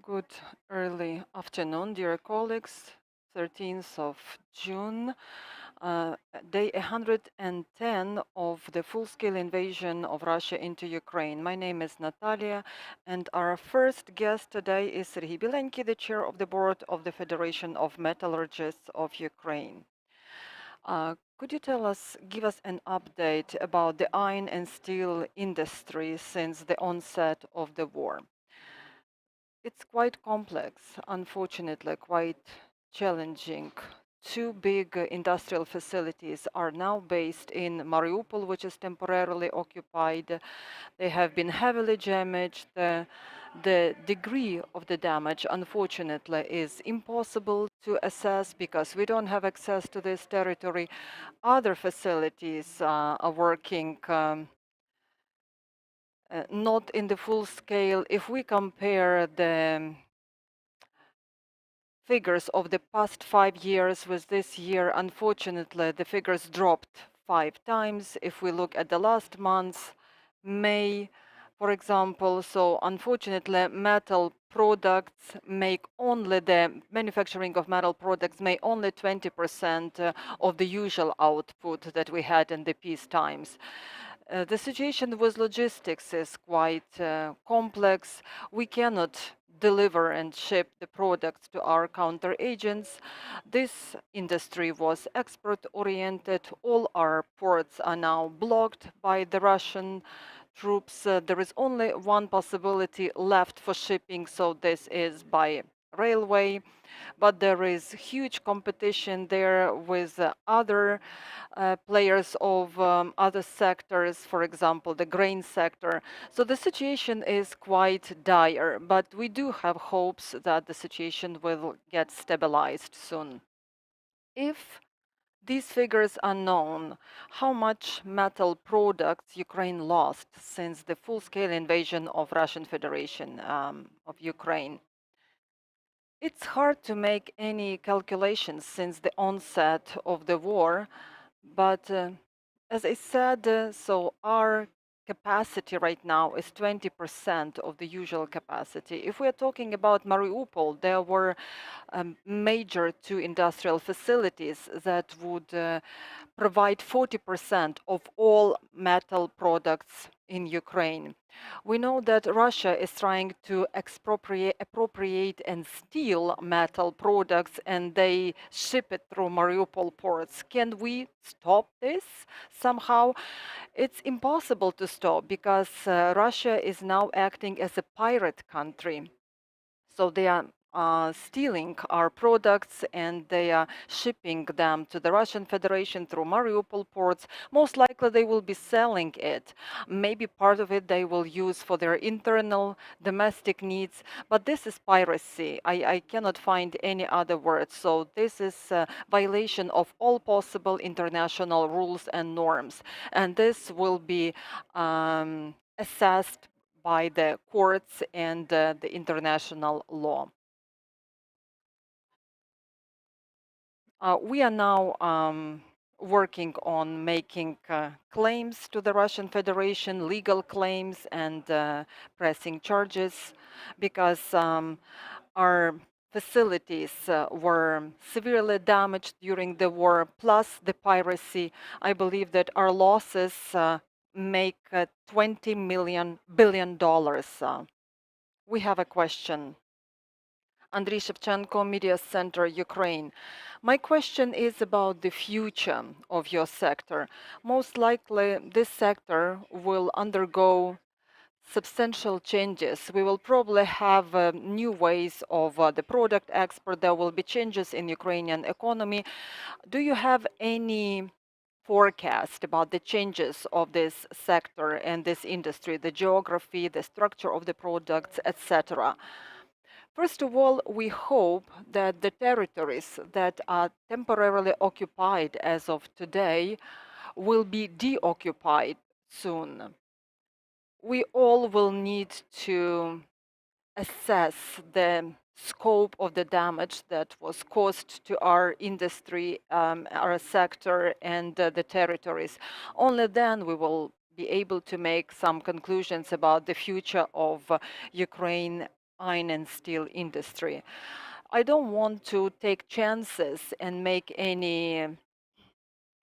Good early afternoon, dear colleagues. 13th of June, day 110 of the full-scale invasion of Russia into Ukraine. My name is Natalia, and our first guest today is Sergii Bilenkyi, the chair of the board of the Federation of Metallurgists of Ukraine. Could you give us an update about the iron and steel industry since the onset of the war? It's quite complex, unfortunately, quite challenging. Two big industrial facilities are now based in Mariupol, which is temporarily occupied. They have been heavily damaged. The degree of the damage, unfortunately, is impossible to assess because we don't have access to this territory. Other facilities are working not in the full scale. If we compare the figures of the past 5 years with this year, unfortunately, the figures dropped 5 times. If we look at the last month, May, for example, so unfortunately, metal products make only the manufacturing of metal products may only 20% of the usual output that we had in the peace times. The situation with logistics is quite complex. We cannot deliver and ship the products to our counter agents. This industry was export oriented. All our ports are now blocked by the Russian troops. There is only one possibility left for shipping, so this is by railway, but there is huge competition there with other players of other sectors, for example, the grain sector. So the situation is quite dire, but we do have hopes that the situation will get stabilized soon. If these figures are known, how much metal products Ukraine lost since the full-scale invasion of Russian Federation of Ukraine. It's hard to make any calculations since the onset of the war, but as I said, so our capacity right now is 20% of the usual capacity. If we are talking about Mariupol, there were major two industrial facilities that would provide 40% of all metal products in Ukraine. We know that Russia is trying to appropriate and steal metal products, and they ship it through Mariupol ports. Can we stop this somehow? It's impossible to stop because Russia is now acting as a pirate country. So they are stealing our products and they are shipping them to the Russian Federation through Mariupol ports. Most likely they will be selling it. Maybe part of it they will use for their internal domestic needs, but this is piracy. I cannot find any other word. So this is a violation of all possible international rules and norms. And this will be assessed by the courts and the international law. We are now working on making claims to the Russian Federation, legal claims and pressing charges, because our facilities were severely damaged during the war, plus the piracy. I believe that our losses make $20 billion. We have a question. Andriy Shevchenko, Media Center, Ukraine. My question is about the future of your sector. Most likely, this sector will undergo substantial changes. We will probably have new ways of the product export. There will be changes in Ukrainian economy. Do you have any forecast about the changes of this sector and this industry, the geography, the structure of the products, etc.? First of all, we hope that the territories that are temporarily occupied as of today will be deoccupied soon. We all will need to assess the scope of the damage that was caused to our industry, our sector, and the territories. Only then we will be able to make some conclusions about the future of Ukraine iron and steel industry. I don't want to take chances and make any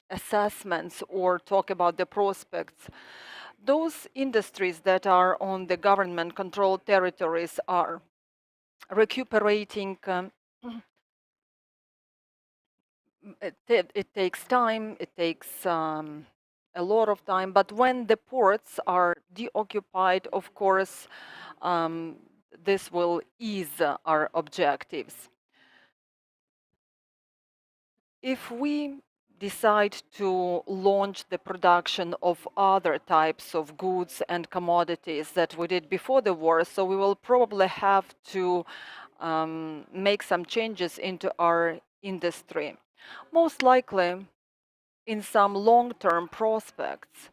assessments or talk about the prospects. Those industries that are on the government controlled territories are recuperating. It takes time, it takes a lot of time, but when the ports are deoccupied, of course, this will ease our objectives. If we decide to launch the production of other types of goods and commodities that we did before the war, so we will probably have to make some changes into our industry. Most likely, in some long-term prospects,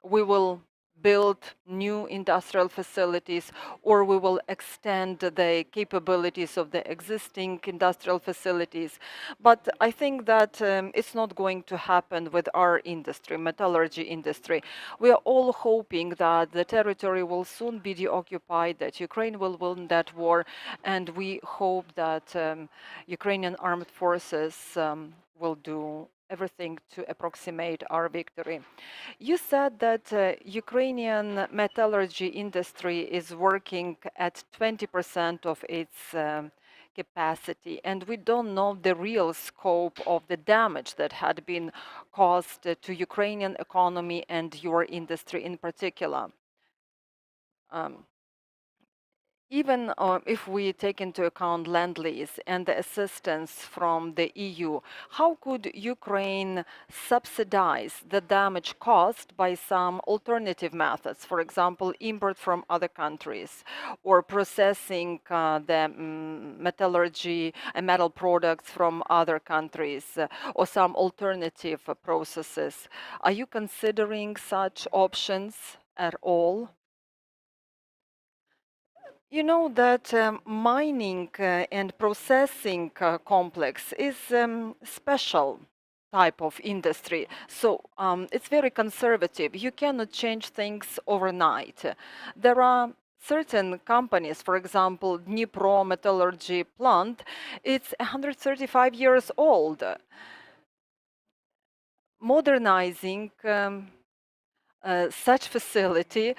we will build new industrial facilities, or we will extend the capabilities of the existing industrial facilities. But I think that it's not going to happen with our industry, metallurgy industry. We are all hoping that the territory will soon be deoccupied, that Ukraine will win that war, and we hope that Ukrainian armed forces will do everything to approximate our victory. You said that Ukrainian metallurgy industry is working at 20% of its capacity, and we don't know the real scope of the damage that had been caused to Ukrainian economy and your industry in particular. Even if we take into account Lend-Lease and the assistance from the EU, how could Ukraine subsidize the damage caused by some alternative methods, for example, import from other countries, or processing the metallurgy and metal products from other countries, or some alternative processes? Are you considering such options at all? You know that mining and processing complex is special type of industry. So it's very conservative. You cannot change things overnight. There are certain companies, for example, Dnipro metallurgy plant, it's 135 years old. Modernizing such facility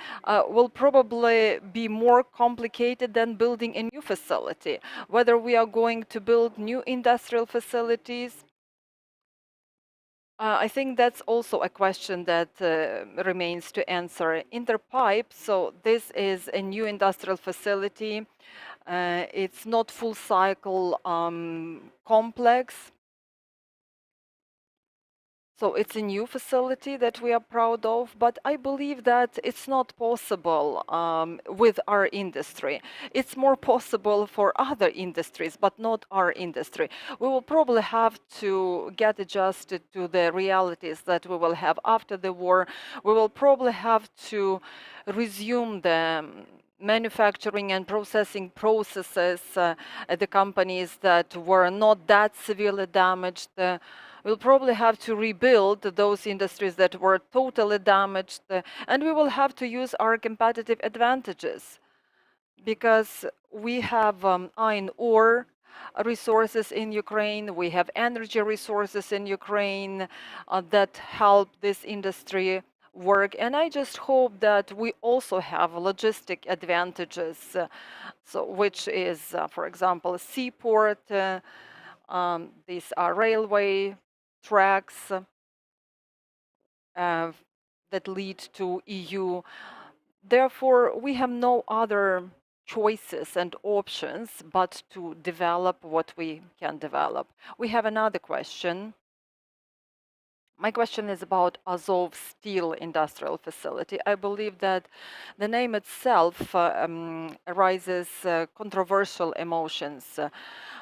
will probably be more complicated than building a new facility. Whether we are going to build new industrial facilities, I think that's also a question that remains to answer. Interpipe, so this is a new industrial facility. It's not full cycle complex. So it's a new facility that we are proud of, but I believe that it's not possible with our industry. It's more possible for other industries, but not our industry. We will probably have to get adjusted to the realities that we will have after the war. We will probably have to resume the manufacturing and processing processes at the companies that were not that severely damaged. We'll probably have to rebuild those industries that were totally damaged, and we will have to use our competitive advantages because we have iron ore resources in Ukraine, we have energy resources in Ukraine that help this industry work, and I just hope that we also have logistic advantages, so which is, for example, a seaport. These are railway tracks that lead to EU. Therefore, we have no other choices and options but to develop what we can develop. We have another question. My question is about Azov Steel Industrial Facility. I believe that the name itself arises controversial emotions.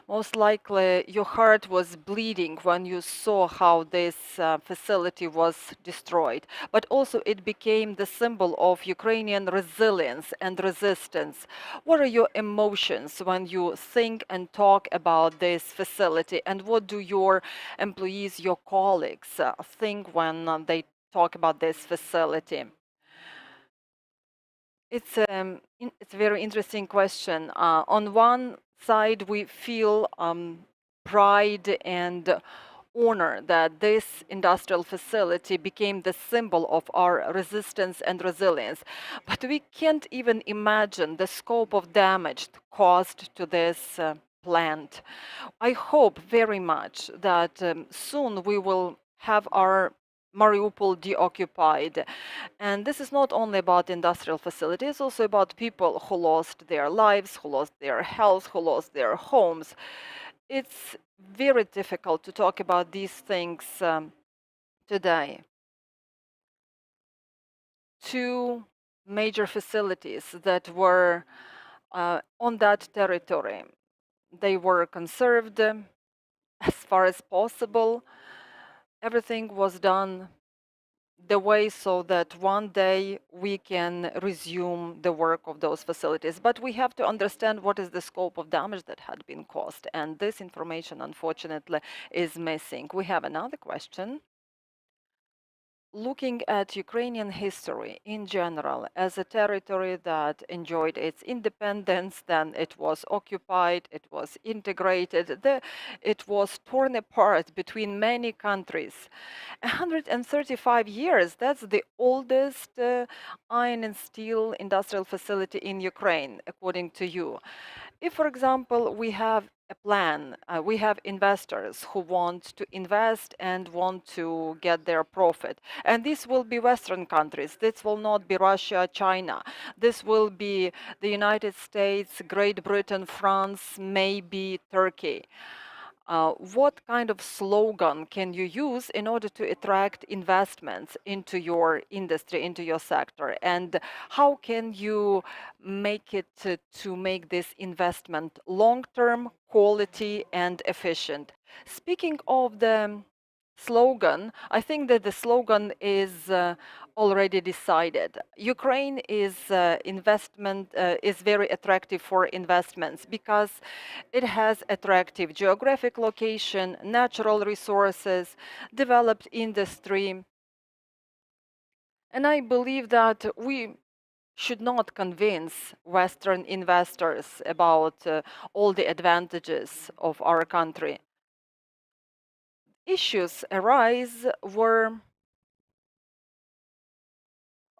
Most likely your heart was bleeding when you saw how this facility was destroyed, but also it became the symbol of Ukrainian resilience and resistance. What are your emotions when you think and talk about this facility, and what do your employees, your colleagues think when they talk about this facility? It's a very interesting question. On one side, we feel pride and honor that this industrial facility became the symbol of our resistance and resilience. But we can't even imagine the scope of damage caused to this plant. I hope very much that soon we will have our Mariupol deoccupied. And this is not only about industrial facilities, it's also about people who lost their lives, who lost their health, who lost their homes. It's very difficult to talk about these things today. Two major facilities that were on that territory, they were conserved as far as possible. Everything was done the way so that one day we can resume the work of those facilities. But we have to understand what is the scope of damage that had been caused. And this information, unfortunately, is missing. We have another question. Looking at Ukrainian history in general as a territory that enjoyed its independence, then it was occupied, it was integrated, it was torn apart between many countries. 135 years, that's the oldest iron and steel industrial facility in Ukraine, according to you. If, for example, we have a plan, we have investors who want to invest and want to get their profit. And this will be Western countries. This will not be Russia, China. This will be the United States, Great Britain, France, maybe Turkey. What kind of slogan can you use in order to attract investments into your industry, into your sector? And how can you make it to make this investment long-term, quality, and efficient? Speaking of the slogan, I think that the slogan is already decided. Ukraine is is very attractive for investments because it has attractive geographic location, natural resources, developed industry. And I believe that we should not convince Western investors about all the advantages of our country. Issues arise where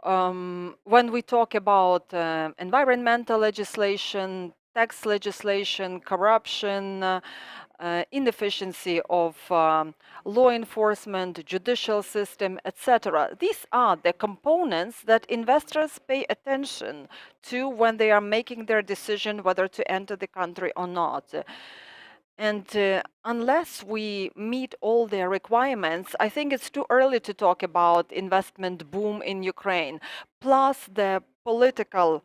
when we talk about environmental legislation, tax legislation, corruption, inefficiency of law enforcement, judicial system, etc. These are the components that investors pay attention to when they are making their decision whether to enter the country or not. And unless we meet all their requirements, I think it's too early to talk about investment boom in Ukraine. Plus the political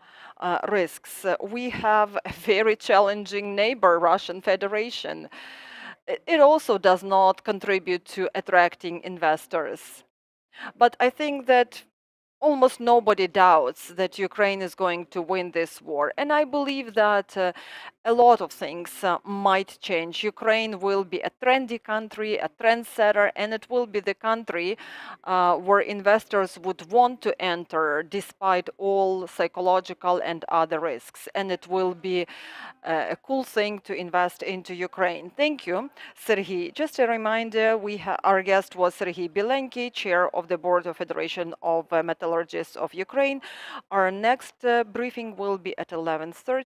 risks. We have a very challenging neighbor, Russian Federation. It also does not contribute to attracting investors. But I think that almost nobody doubts that Ukraine is going to win this war. And I believe that a lot of things might change. Ukraine will be a trendy country, a trendsetter, and it will be the country where investors would want to enter despite all psychological and other risks. And it will be a cool thing to invest into Ukraine. Thank you, Sergii. Just a reminder, our guest was Sergii Bilenkyi, chair of the board of Federation of Metallurgists of Ukraine. Our next briefing will be at 11:30.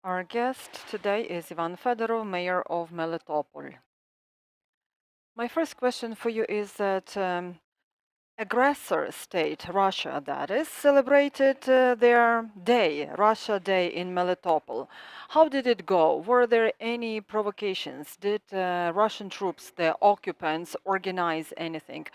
Our guest today is Ivan Fedorov, mayor of Melitopol. My first question for you is that aggressor state, Russia that is, celebrated their day, Russia Day in Melitopol. How did it go? Were there any provocations? Did Russian troops, the occupants, organize anything?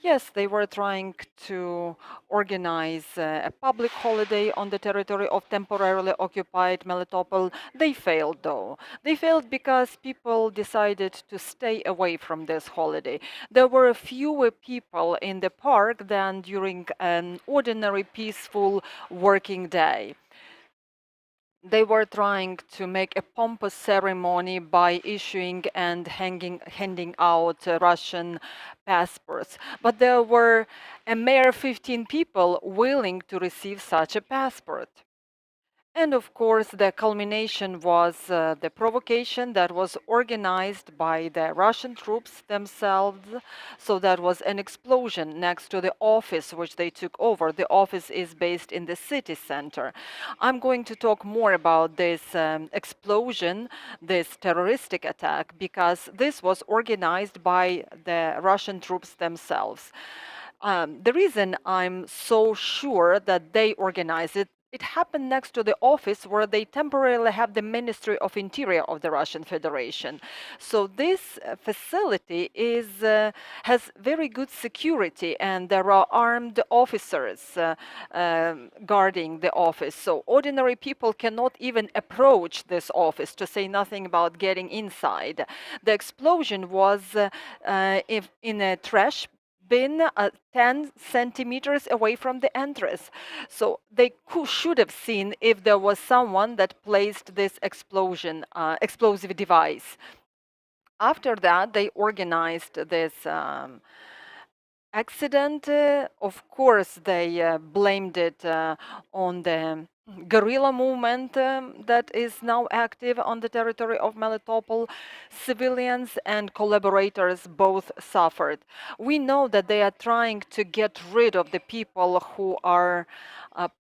Yes, they were trying to organize a public holiday on the territory of temporarily occupied Melitopol. They failed though. They failed because people decided to stay away from this holiday. There were fewer people in the park than during an ordinary peaceful working day. They were trying to make a pompous ceremony by issuing and handing out Russian passports. But there were a mere 15 people willing to receive such a passport. And of course, the culmination was the provocation that was organized by the Russian troops themselves. So that was an explosion next to the office which they took over. The office is based in the city center. I'm going to talk more about this explosion, this terroristic attack, because this was organized by the Russian troops themselves. The reason I'm so sure that they organized it, it happened next to the office where they temporarily have the Ministry of Interior of the Russian Federation. So this facility has very good security, and there are armed officers guarding the office. So ordinary people cannot even approach this office, to say nothing about getting inside. The explosion was in a trash bin 10 centimeters away from the entrance. So they should have seen if there was someone that placed this explosive device. After that, they organized this accident. Of course, they blamed it on the guerrilla movement that is now active on the territory of Melitopol. Civilians and collaborators both suffered. We know that they are trying to get rid of the people who are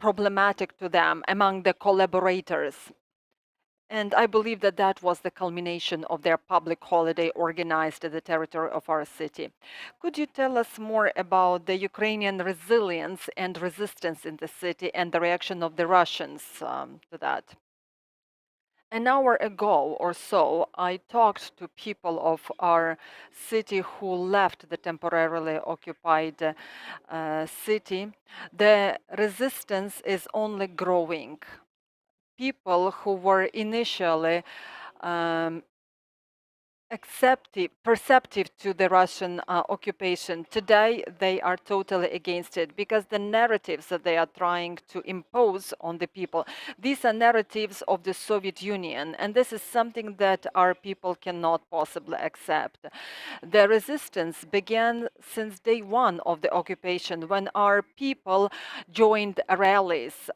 problematic to them among the collaborators. And I believe that that was the culmination of their public holiday organized at the territory of our city. Could you tell us more about the Ukrainian resilience and resistance in the city and the reaction of the Russians to that? An hour ago or so, I talked to people of our city who left the temporarily occupied city. The resistance is only growing. People who were initially perceptive to the Russian occupation. Today, they are totally against it because the narratives that they are trying to impose on the people, these are narratives of the Soviet Union, and this is something that our people cannot possibly accept. The resistance began since day one of the occupation when our people joined rallies.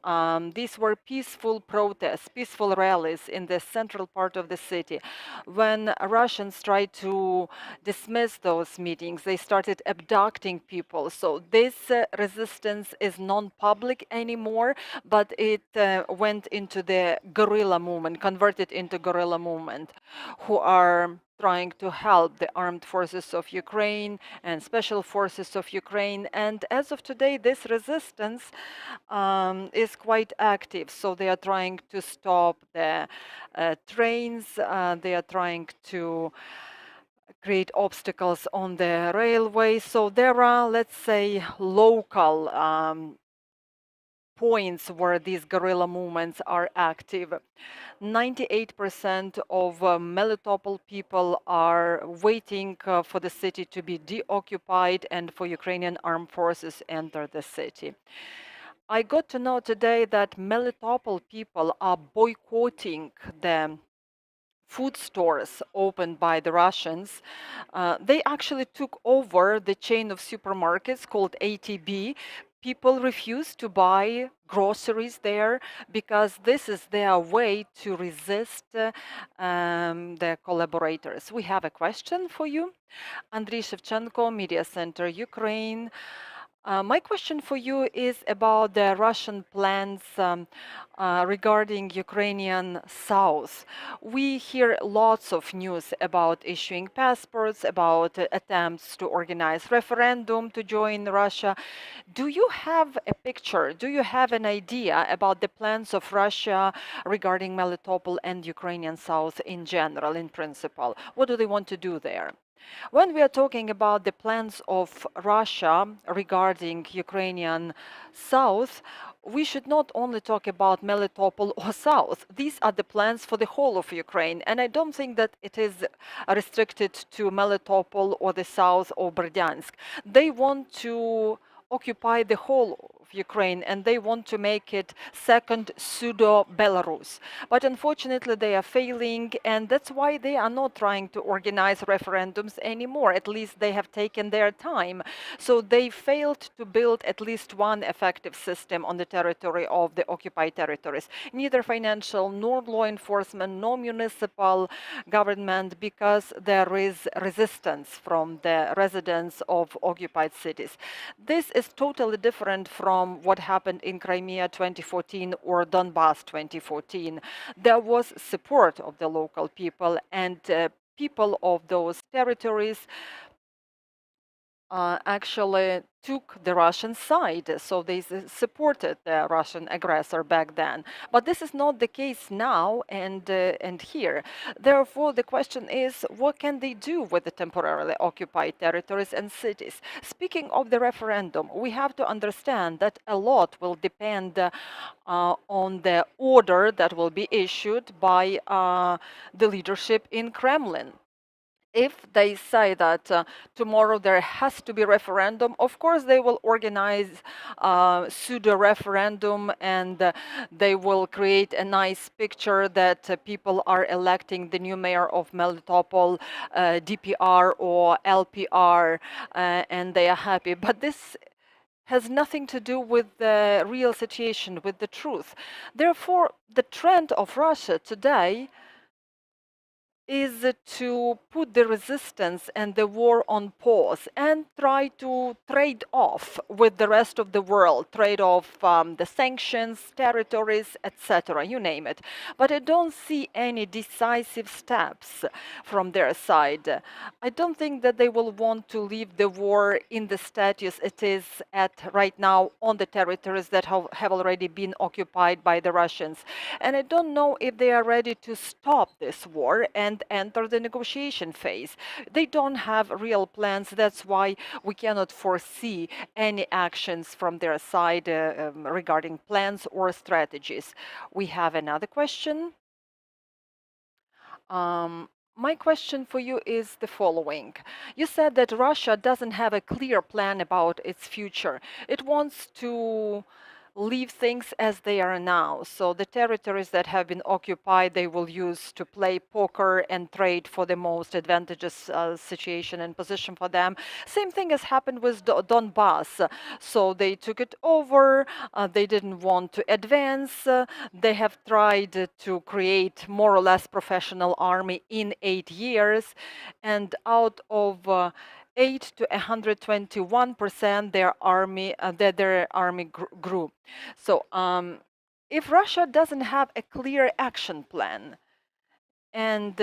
These were peaceful protests, peaceful rallies in the central part of the city. When Russians tried to dismiss those meetings, they started abducting people. So this resistance is non-public anymore, but it went into the guerrilla movement, converted into guerrilla movement, who are trying to help the armed forces of Ukraine and special forces of Ukraine. And as of today, this resistance is quite active. So they are trying to stop the trains, they are trying to create obstacles on the railway. So there are, let's say, local points where these guerrilla movements are active. 98% of Melitopol people are waiting for the city to be deoccupied and for Ukrainian armed forces enter the city. I got to know today that Melitopol people are boycotting the food stores opened by the Russians. They actually took over the chain of supermarkets called ATB. People refuse to buy groceries there because this is their way to resist the collaborators. We have a question for you. Andriy Shevchenko, Media Center, Ukraine. My question for you is about the Russian plans regarding Ukrainian South. We hear lots of news about issuing passports, about attempts to organize referendum to join Russia. Do you have a picture? Do you have an idea about the plans of Russia regarding Melitopol and Ukrainian South in general, in principle? What do they want to do there? When we are talking about the plans of Russia regarding Ukrainian South, we should not only talk about Melitopol or South. These are the plans for the whole of Ukraine, and I don't think that it is restricted to Melitopol or the South or Berdyansk. They want to occupy the whole of Ukraine, and they want to make it second pseudo Belarus. But unfortunately, they are failing, and that's why they are not trying to organize referendums anymore. At least they have taken their time. So they failed to build at least one effective system on the territory of the occupied territories. Neither financial, nor law enforcement, nor municipal government, because there is resistance from the residents of occupied cities. This is totally different from what happened in Crimea 2014 or Donbass 2014. There was support of the local people, and people of those territories actually took the Russian side, so they supported the Russian aggressor back then. But this is not the case now and here. Therefore, the question is, what can they do with the temporarily occupied territories and cities? Speaking of the referendum, we have to understand that a lot will depend on the order that will be issued by the leadership in Kremlin. If they say that tomorrow there has to be referendum, of course they will organize pseudo referendum, and they will create a nice picture that people are electing the new mayor of Melitopol, DPR or LPR, and they are happy. But this has nothing to do with the real situation, with the truth. Therefore, the trend of Russia today is to put the resistance and the war on pause and try to trade off with the rest of the world, trade off the sanctions, territories, etc., you name it. But I don't see any decisive steps from their side. I don't think that they will want to leave the war in the status it is at right now on the territories that have already been occupied by the Russians. And I don't know if they are ready to stop this war and enter the negotiation phase. They don't have real plans. That's why we cannot foresee any actions from their side regarding plans or strategies. We have another question. My question for you is the following. You said that Russia doesn't have a clear plan about its future. It wants to leave things as they are now. So the territories that have been occupied, they will use to play poker and trade for the most advantageous situation and position for them. Same thing has happened with Donbass. So they took it over. They didn't want to advance. They have tried to create more or less professional army in 8 years. And out of 8 to 121% their army grew. So if Russia doesn't have a clear action plan, and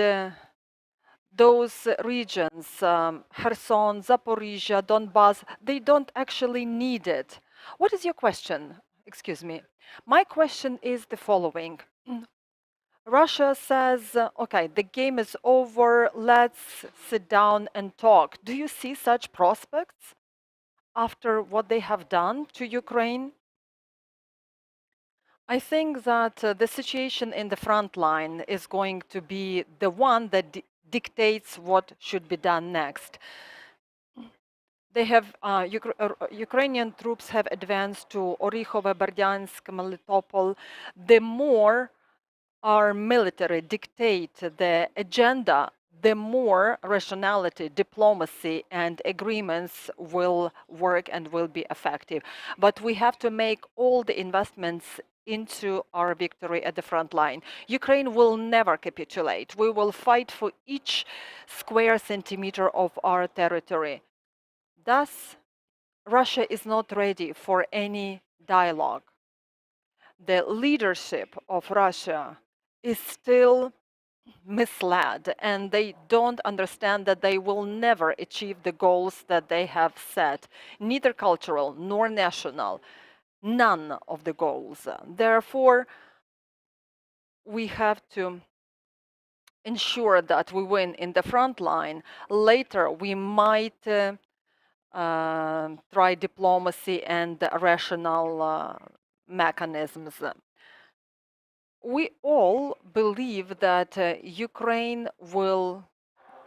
those regions, Kherson, Zaporizhia, Donbass, they don't actually need it. What is your question? Excuse me. My question is the following. Russia says, okay, the game is over, let's sit down and talk. Do you see such prospects after what they have done to Ukraine? I think that the situation in the front line is going to be the one that dictates what should be done next. They have Ukrainian troops have advanced to Orikhovo, Berdyansk, Melitopol. The more our military dictate the agenda, the more rationality, diplomacy, and agreements will work and will be effective. But we have to make all the investments into our victory at the front line. Ukraine will never capitulate. We will fight for each square centimeter of our territory. Thus, Russia is not ready for any dialogue. The leadership of Russia is still misled, and they don't understand that they will never achieve the goals that they have set, neither cultural nor national, none of the goals. Therefore, we have to ensure that we win in the front line. Later, we might try diplomacy and rational mechanisms. We all believe that Ukraine will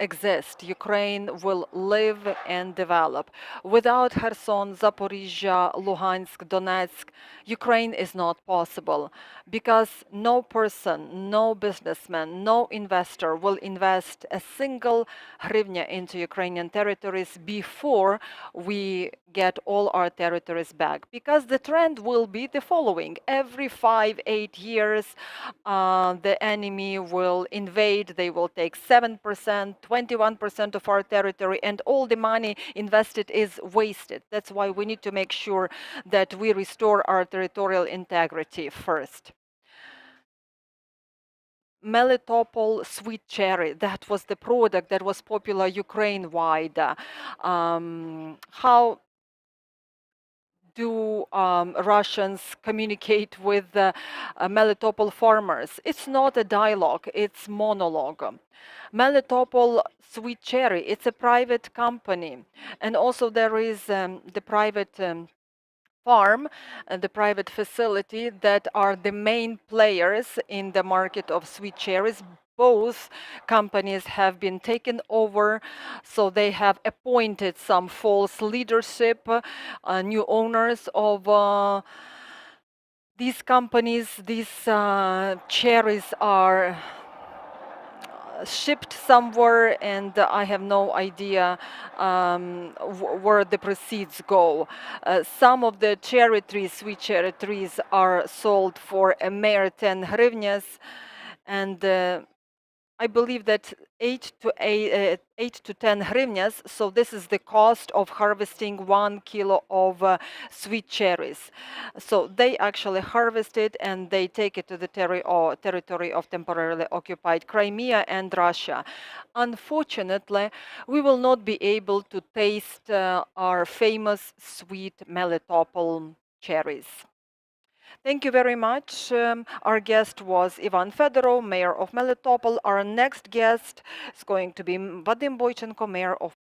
exist. Ukraine will live and develop. Without Kherson, Zaporizhia, Luhansk, Donetsk, Ukraine is not possible because no person, no businessman, no investor will invest a single hryvnia into Ukrainian territories before we get all our territories back. Because the trend will be the following. Every 5-8 years, the enemy will invade. They will take 7%, 21% of our territory, and all the money invested is wasted. That's why we need to make sure that we restore our territorial integrity first. Melitopol sweet cherry, that was the product that was popular Ukraine-wide. How do Russians communicate with Melitopol farmers? It's not a dialogue, it's monologue. Melitopol Sweet Cherry, it's a private company. And also there is the private farm and the private facility that are the main players in the market of sweet cherries. Both companies have been taken over, so they have appointed some false leadership, new owners of these companies. These cherries are shipped somewhere, and I have no idea where the proceeds go. Some of the cherry trees, sweet cherry trees, are sold for a mere 10 hryvnias, and I believe that 8 to 10 hryvnias, so this is the cost of harvesting 1 kilo of sweet cherries. So they actually harvest it and they take it to the territory of temporarily occupied Crimea and Russia. Unfortunately, we will not be able to taste our famous sweet Melitopol cherries. Thank you very much. Our guest was Ivan Fedorov, mayor of Melitopol. Our next guest is going to be Vadym Boichenko, mayor of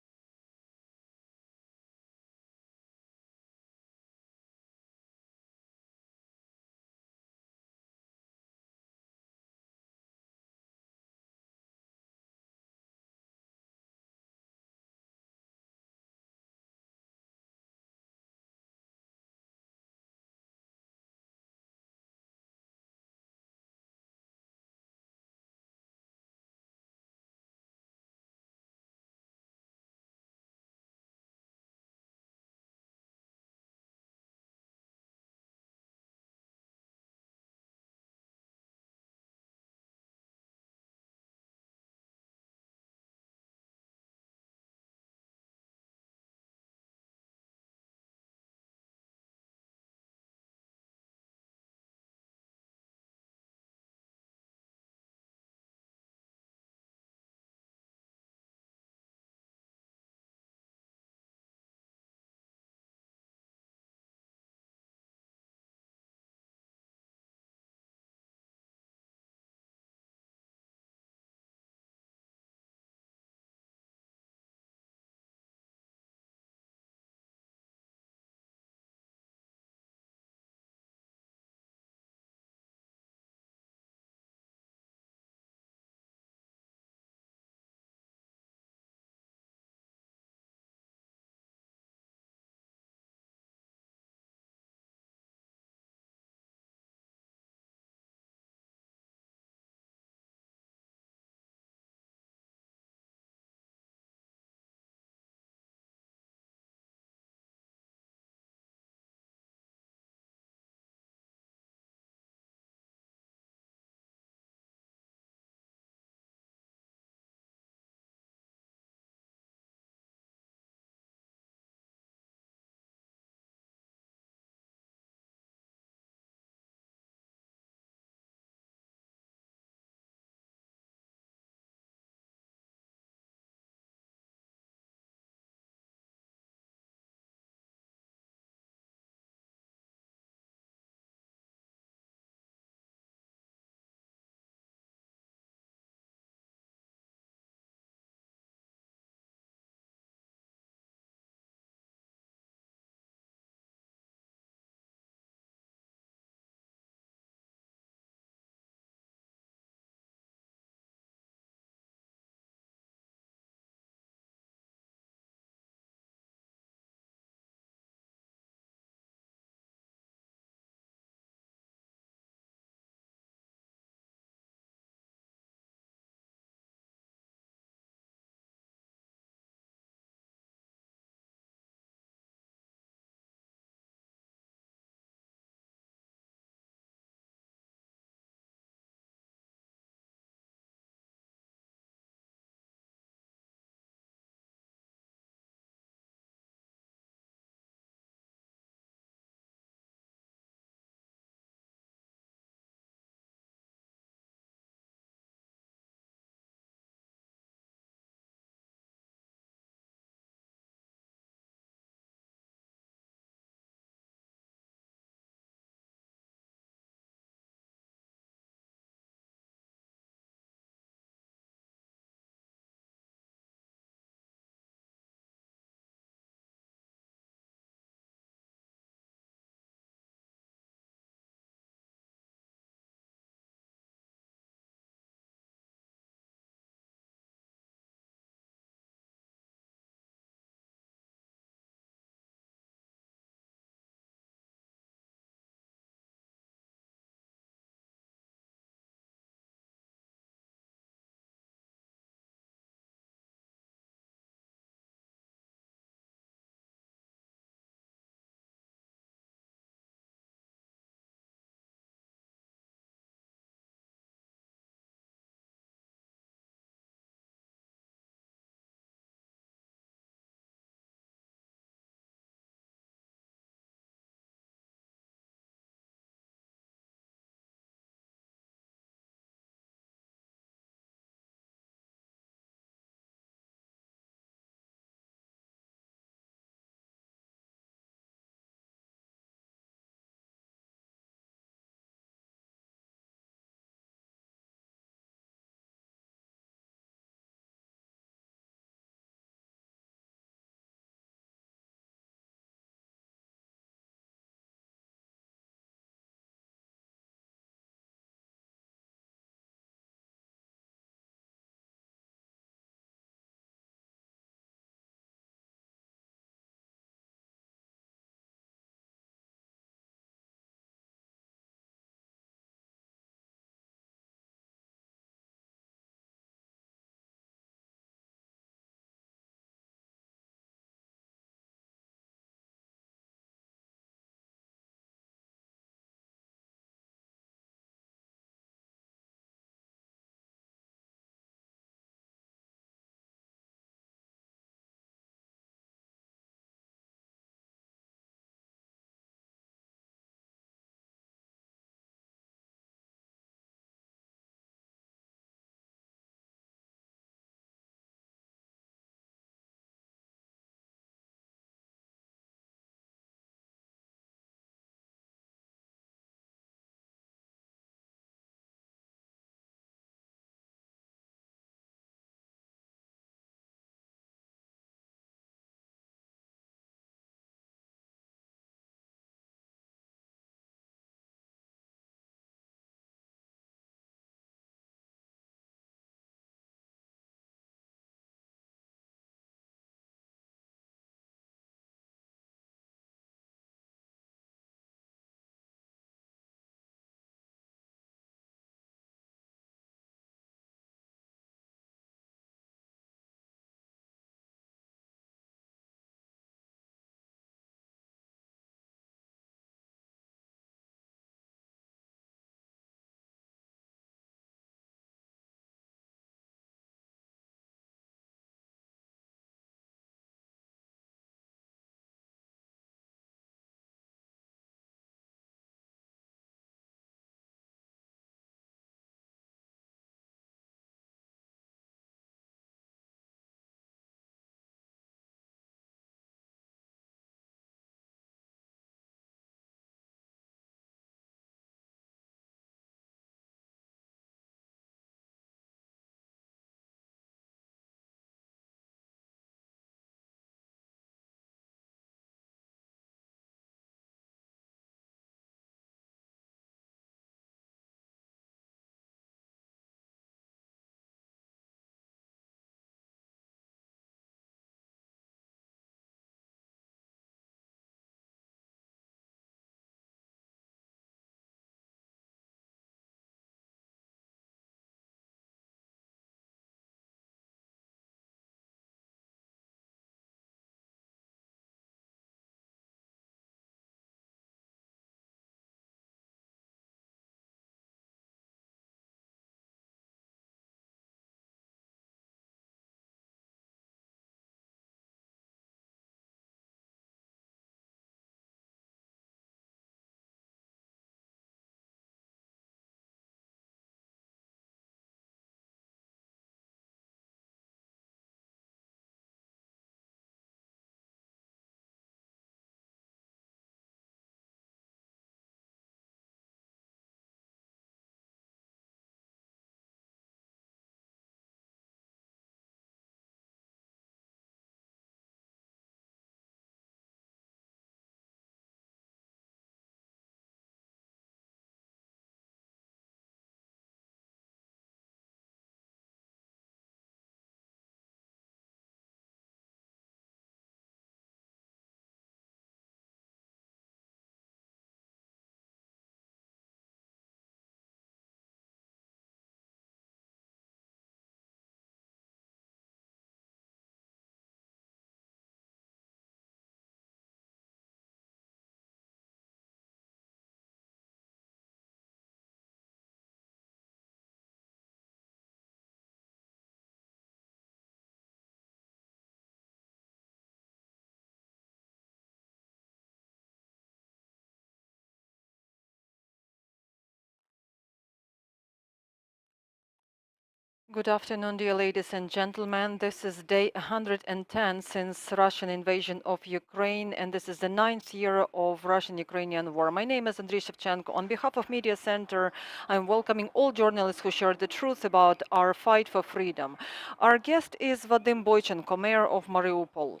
Good afternoon, dear ladies and gentlemen. This is day 110 since Russian invasion of Ukraine, and this is the 9th year of Russian-Ukrainian war. My name is Andriy Shevchenko. On behalf of Media Center, I'm welcoming all journalists who share the truth about our fight for freedom. Our guest is Vadym Boichenko, mayor of Mariupol.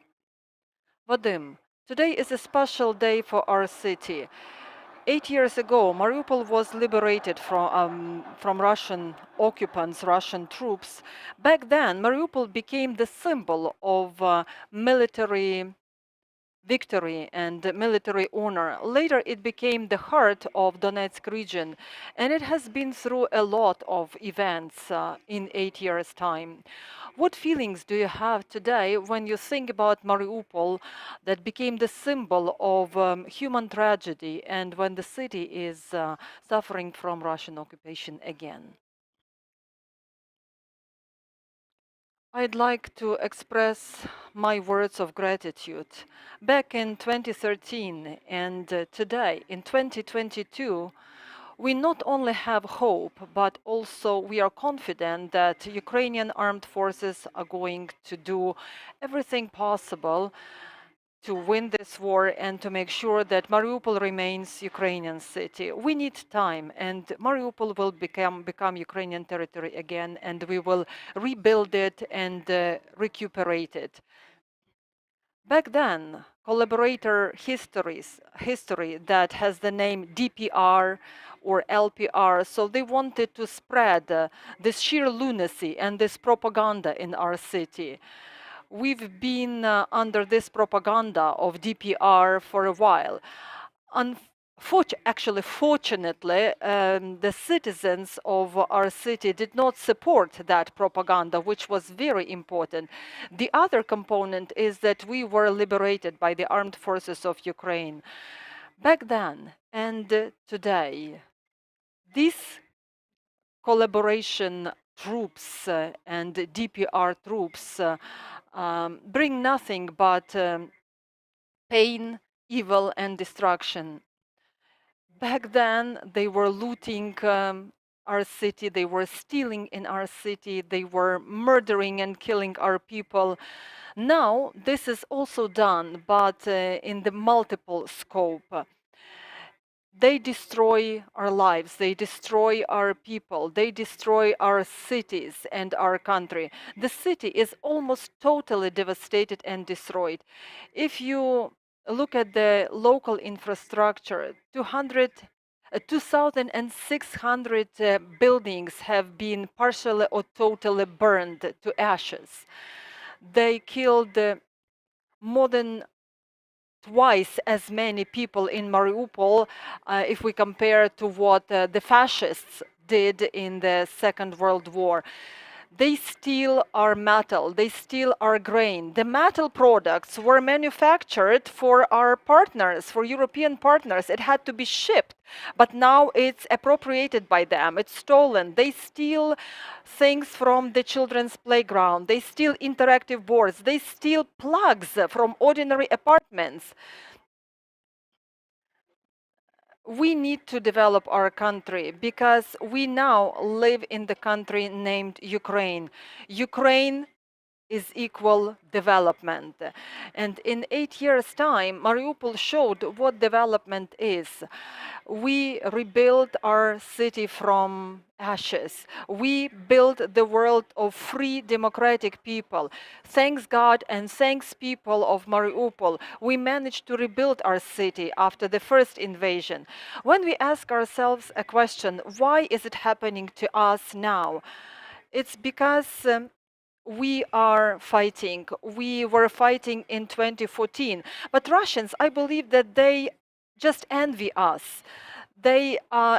Vadym, today is a special day for our city. 8 years ago, Mariupol was liberated from Russian occupants, Russian troops. Back then, Mariupol became the symbol of military victory and military honor. Later, it became the heart of Donetsk region, and it has been through a lot of events in 8 years' time. What feelings do you have today when you think about Mariupol that became the symbol of human tragedy and when the city is suffering from Russian occupation again? I'd like to express my words of gratitude. Back in 2013 and today in 2022, we not only have hope, but also we are confident that Ukrainian armed forces are going to do everything possible to win this war and to make sure that Mariupol remains Ukrainian city. We need time, and Mariupol will become Ukrainian territory again, and we will rebuild it and recuperate it. Back then, collaborator history that has the name DPR or LPR, so they wanted to spread this sheer lunacy and this propaganda in our city. We've been under this propaganda of DPR for a while. Fortunately, the citizens of our city did not support that propaganda, which was very important. The other component is that we were liberated by the armed forces of Ukraine. Back then and today, these collaboration troops and DPR troops bring nothing but pain, evil, and destruction. Back then, they were looting our city, they were stealing in our city, they were murdering and killing our people. Now, this is also done, but in the multiple scope. They destroy our lives, they destroy our people, they destroy our cities and our country. The city is almost totally devastated and destroyed. If you look at the local infrastructure, 2,600 buildings have been partially or totally burned to ashes. They killed more than twice as many people in Mariupol if we compare to what the fascists did in the Second World War. They steal our metal, they steal our grain. The metal products were manufactured for our partners, for European partners. It had to be shipped, but now it's appropriated by them, it's stolen. They steal things from the children's playground, they steal interactive boards, they steal plugs from ordinary apartments. We need to develop our country because we now live in the country named Ukraine. Ukraine is equal development. And in 8 years' time, Mariupol showed what development is. We rebuilt our city from ashes. We built the world of free democratic people. Thanks God and thanks people of Mariupol, we managed to rebuild our city after the first invasion. When we ask ourselves a question, why is it happening to us now? It's because we are fighting. We were fighting in 2014. But Russians, I believe that they just envy us. They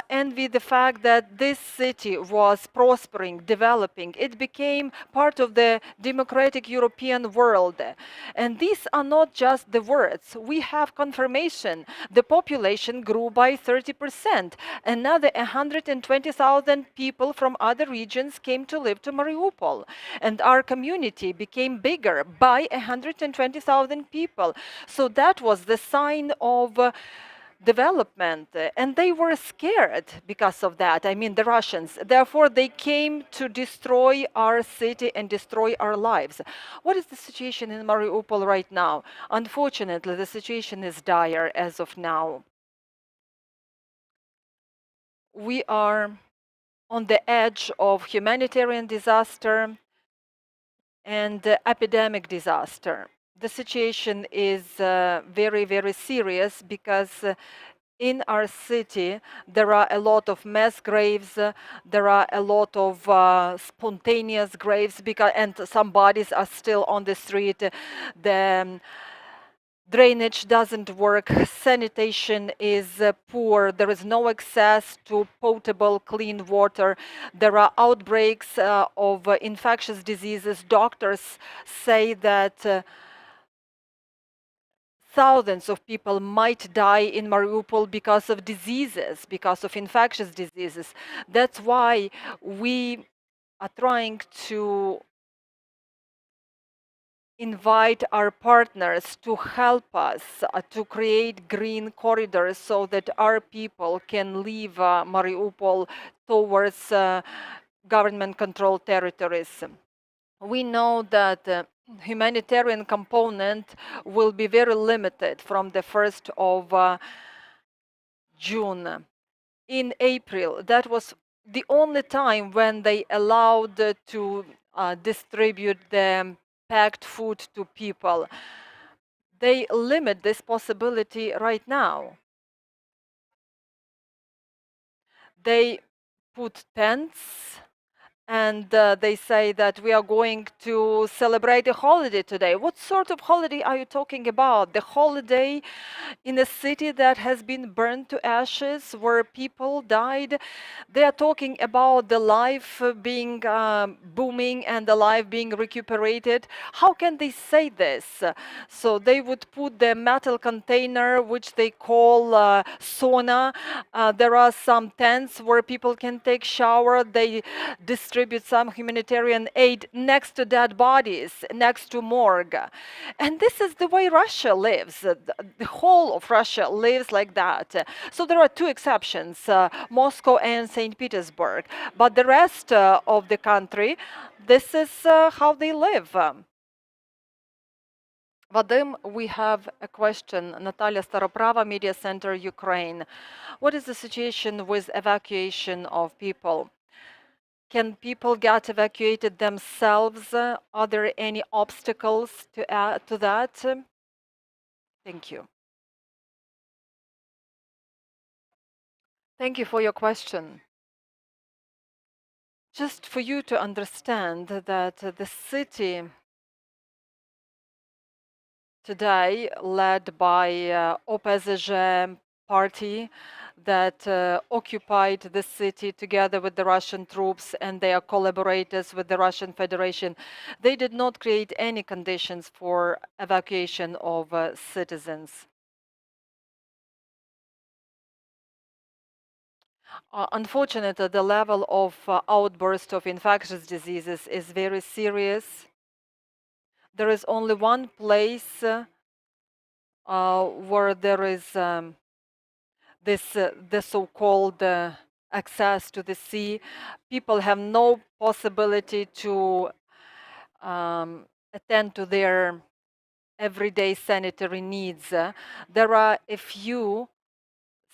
envy the fact that this city was prospering, developing. It became part of the democratic European world. And these are not just the words. We have confirmation. The population grew by 30%. Another 120,000 people from other regions came to live to Mariupol. And our community became bigger by 120,000 people. So that was the sign of development, and they were scared because of that. I mean, the Russians. Therefore, they came to destroy our city and destroy our lives. What is the situation in Mariupol right now? Unfortunately, the situation is dire as of now. We are on the edge of humanitarian disaster and epidemic disaster. The situation is very, very serious because in our city there are a lot of mass graves, there are a lot of spontaneous graves, and some bodies are still on the street. The drainage doesn't work, sanitation is poor, there is no access to potable, clean water, there are outbreaks of infectious diseases. Doctors say that thousands of people might die in Mariupol because of diseases, because of infectious diseases. That's why we are trying to invite our partners to help us to create green corridors so that our people can leave Mariupol towards government-controlled territories. We know that humanitarian component will be very limited from the 1st of June. In April, that was the only time when they allowed to distribute the packed food to people. They limit this possibility right now. They put tents and they say that we are going to celebrate a holiday today. What sort of holiday are you talking about? The holiday in a city that has been burned to ashes, where people died? They are talking about the life being booming and the life being recuperated. How can they say this? So they would put the metal container, which they call sauna. There are some tents where people can take shower. They distribute some humanitarian aid next to dead bodies, next to morgue. And this is the way Russia lives. The whole of Russia lives like that. So there are two exceptions, Moscow and St. Petersburg. But the rest of the country, this is how they live. Vadym, we have a question. Natalia Staroprava, Media Center, Ukraine. What is the situation with evacuation of people? Can people get evacuated themselves? Are there any obstacles to add to that? Thank you. Thank you for your question. Just for you to understand that the city today, led by OPZZ party that occupied the city together with the Russian troops and their collaborators with the Russian Federation, they did not create any conditions for evacuation of citizens. Unfortunately, the level of outburst of infectious diseases is very serious. There is only one place where there is the so-called access to the sea. People have no possibility to attend to their everyday sanitary needs. There are a few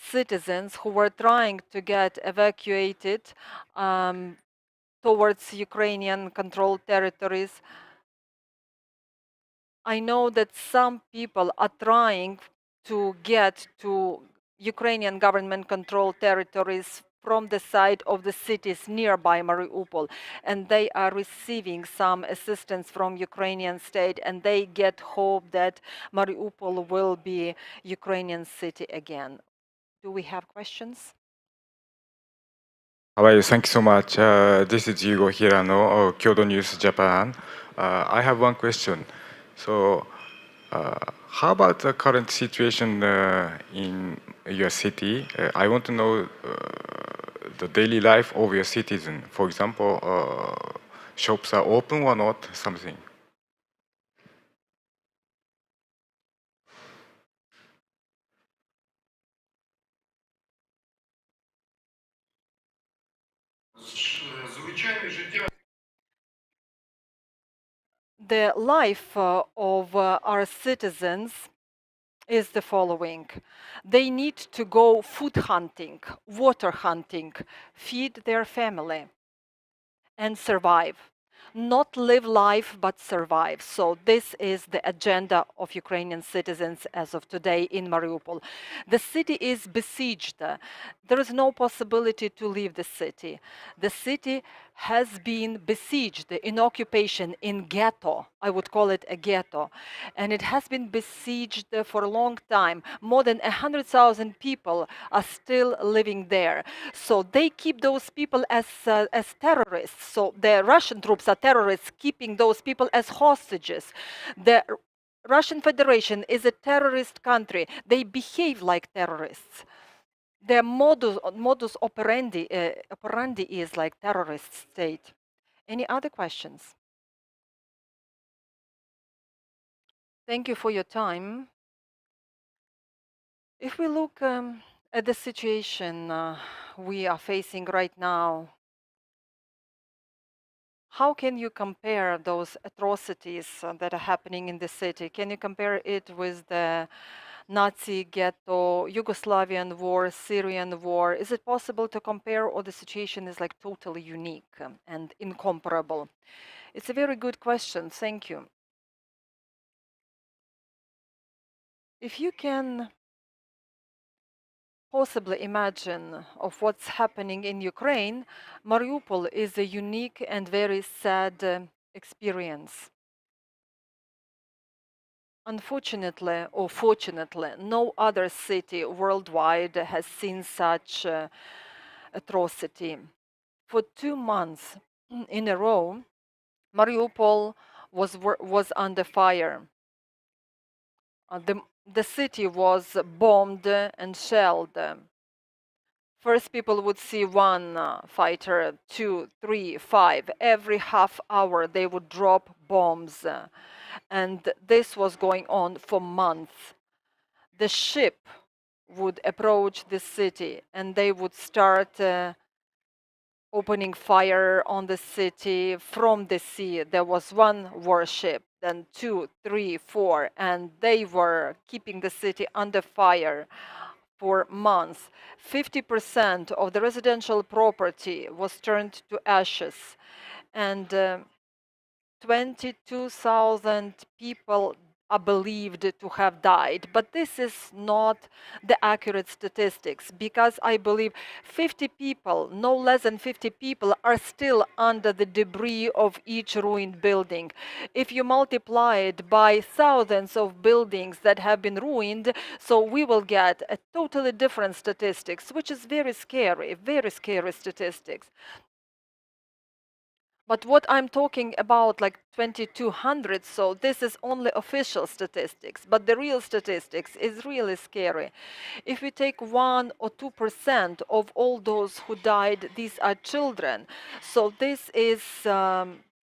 citizens who were trying to get evacuated towards Ukrainian controlled territories. I know that some people are trying to get to Ukrainian government-controlled territories from the side of the cities nearby Mariupol, and they are receiving some assistance from Ukrainian state, and they get hope that Mariupol will be Ukrainian city again. Do we have questions? How are you? Thank you so much. This is Yugo Hirano of Kyoto News Japan. I have one question. So, how about the current situation in your city? I want to know the daily life of your citizen. For example, shops are open or not, something. The life of our citizens is the following. They need to go food hunting, water hunting, feed their family, and survive. Not live life, but survive. So this is the agenda of Ukrainian citizens as of today in Mariupol. The city is besieged. There is no possibility to leave the city. The city has been besieged, in occupation, in ghetto. I would call it a ghetto. And it has been besieged for a long time. More than 100,000 people are still living there. So they keep those people as terrorists. So the Russian troops are terrorists, keeping those people as hostages. The Russian Federation is a terrorist country. They behave like terrorists. Their modus operandi is like terrorist state. Any other questions? Thank you for your time. If we look at the situation we are facing right now, how can you compare those atrocities that are happening in the city? Can you compare it with the Nazi ghetto, Yugoslavian war, Syrian war? Is it possible to compare, or the situation is like totally unique and incomparable? It's a very good question. Thank you. If you can possibly imagine of what's happening in Ukraine, Mariupol is a unique and very sad experience. Unfortunately or fortunately, no other city worldwide has seen such atrocity. For 2 months in a row, Mariupol was under fire. The city was bombed and shelled. First, people would see one fighter, 2, 3, 5. Every half hour, they would drop bombs. And this was going on for months. The ship would approach the city, and they would start opening fire on the city from the sea. There was one warship, then 2, 3, 4, and they were keeping the city under fire for months. 50% of the residential property was turned to ashes, and 22,000 people are believed to have died. But this is not the accurate statistics, because I believe 50 people, no less than 50 people, are still under the debris of each ruined building. If you multiply it by thousands of buildings that have been ruined, so we will get a totally different statistics, which is very scary statistics. But what I'm talking about, like 2,200, so this is only official statistics, but the real statistics is really scary. If we take 1 or 2% of all those who died, these are children. So this is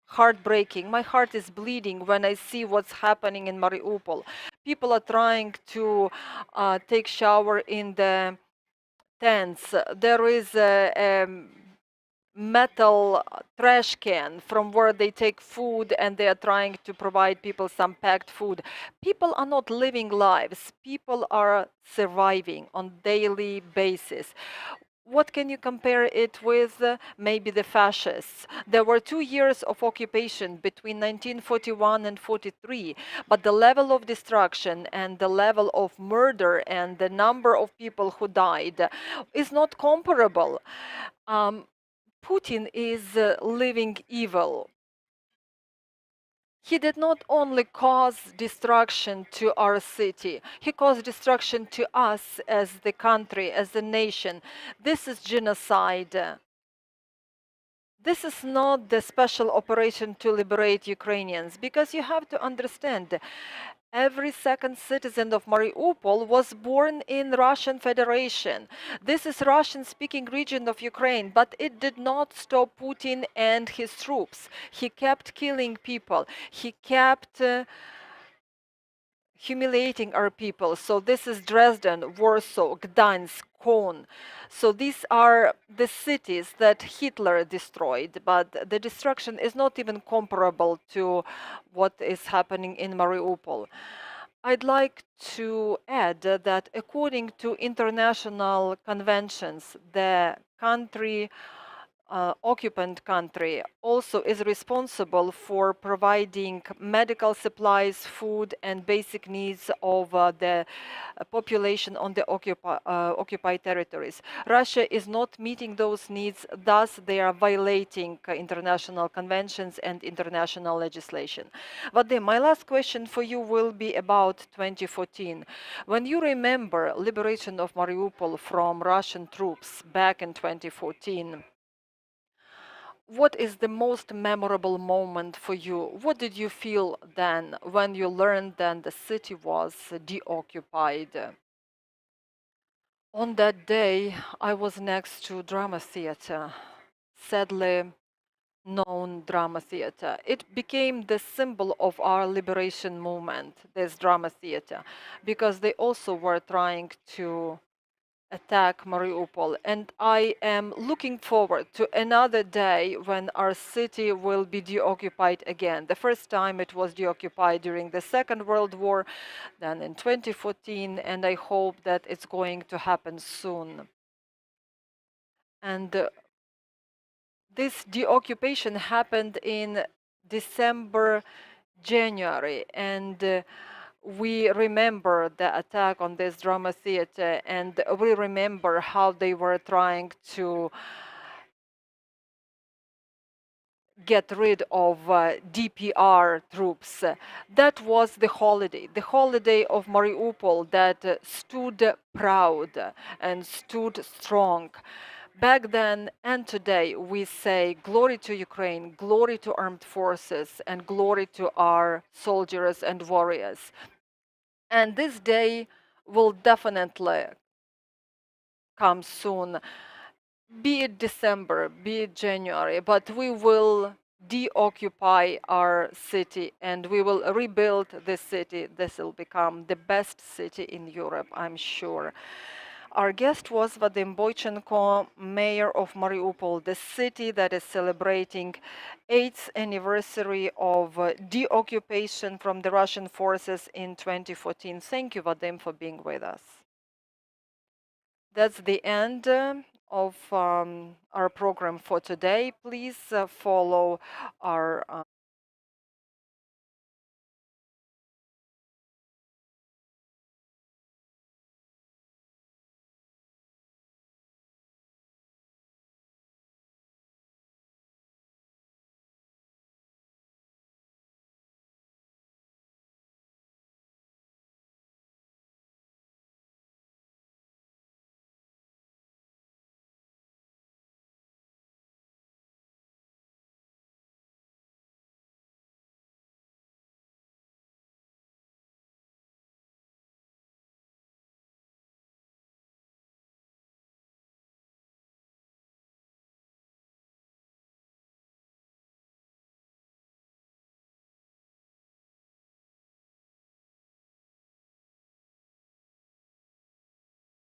heartbreaking. My heart is bleeding when I see what's happening in Mariupol. People are trying to take shower in the tents. There is a metal trash can from where they take food, and they are trying to provide people some packed food. People are not living lives. People are surviving on daily basis. What can you compare it with? Maybe the fascists. There were 2 years of occupation between 1941 and 43, but the level of destruction and the level of murder and the number of people who died is not comparable. Putin is living evil. He did not only cause destruction to our city, he caused destruction to us as the country, as the nation. This is genocide. This is not the special operation to liberate Ukrainians, because you have to understand, every second citizen of Mariupol was born in Russian Federation. This is Russian-speaking region of Ukraine, but it did not stop Putin and his troops. He kept killing people. He kept humiliating our people. So this is Dresden, Warsaw, Gdansk, Bonn. So these are the cities that Hitler destroyed, but the destruction is not even comparable to what is happening in Mariupol. I'd like to add that according to international conventions, the country occupant country also is responsible for providing medical supplies, food, and basic needs of the population on the occupied territories. Russia is not meeting those needs, thus they are violating international conventions and international legislation. Vadym, my last question for you will be about 2014. When you remember liberation of Mariupol from Russian troops back in 2014, what is the most memorable moment for you? What did you feel then when you learned that the city was deoccupied? On that day, I was next to drama theater, sadly known drama theater. It became the symbol of our liberation movement, this drama theater, because they also were trying to attack Mariupol. And I am looking forward to another day when our city will be deoccupied again. The first time it was deoccupied during the Second World War, then in 2014, and I hope that it's going to happen soon. And this deoccupation happened in December, January, and we remember the attack on this drama theater, and we remember how they were trying to get rid of DPR troops. That was the holiday of Mariupol that stood proud and stood strong. Back then and today, we say glory to Ukraine, glory to armed forces, and glory to our soldiers and warriors. And this day will definitely come soon, be it December, be it January, but we will deoccupy our city and we will rebuild this city. This will become the best city in Europe, I'm sure. Our guest was Vadym Boichenko, mayor of Mariupol, the city that is celebrating 8th anniversary of deoccupation from the Russian forces in 2014. Thank you, Vadym, for being with us. That's the end of our program for today. Please follow our